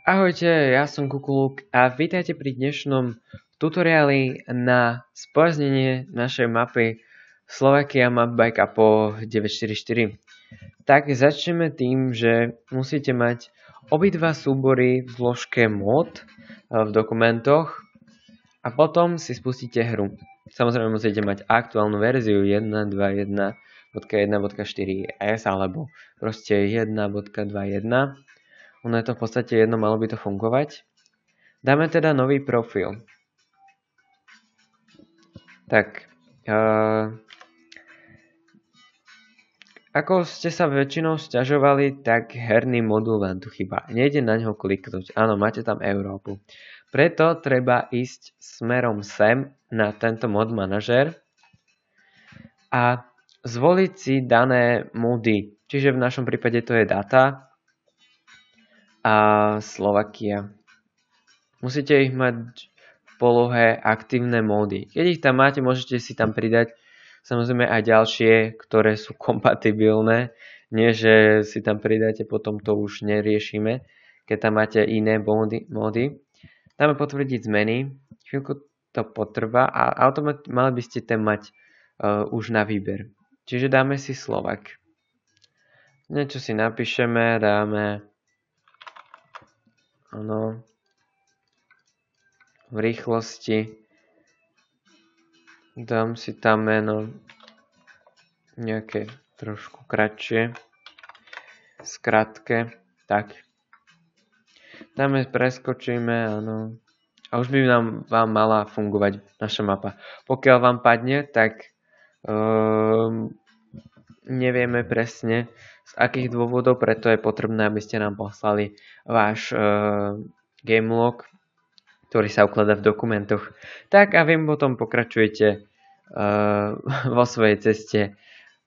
Ahojte, ja som Kukuluk a vítajte pri dnešnom tutoriáli na spojaznenie našej mapy Slovakia Map by Capo 944. Tak začneme tým, že musíte mať obidva súbory v zložke mod v dokumentoch a potom si spustíte hru. Samozrejme musíte mať aktuálnu verziu 1.2.1.1.4s alebo proste 1.2.1. Ono je to v podstate jedno, malo by to fungovať. Dáme teda nový profil. Tak, ako ste sa väčšinou sťažovali, tak herný modul vám tu chýba. Nejde na ňo kliknúť. Áno, máte tam Európu. Preto treba ísť smerom sem na tento mod manažer a zvoliť si dané mody. Čiže v našom prípade to je data a Slovakia. Musíte ich mať v polohe aktívne módy. Keď ich tam máte, môžete si tam pridať samozrejme aj ďalšie, ktoré sú kompatibilné. Nie, že si tam pridáte, potom to už neriešime. Keď tam máte iné módy. Dáme potvrdiť zmeny. Chvíľku to potrvá a mali by ste tam mať už na výber. Čiže dáme si Slovak. Niečo si napíšeme, dáme v rýchlosti. Dám si tam meno nejaké trošku kratšie, skratke, tak. Preskočíme, áno. A už by vám mala fungovať naša mapa. Pokiaľ vám padne, tak nevieme presne z akých dôvodov, preto je potrebné, aby ste nám poslali váš gamelog, ktorý sa ukladá v dokumentoch. Tak a vy potom pokračujete vo svojej ceste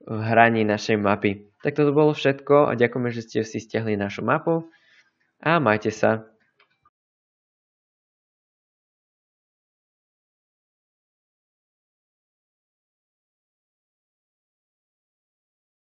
v hraní našej mapy. Tak toto bolo všetko a ďakujeme, že ste si stiahli našu mapu a majte sa.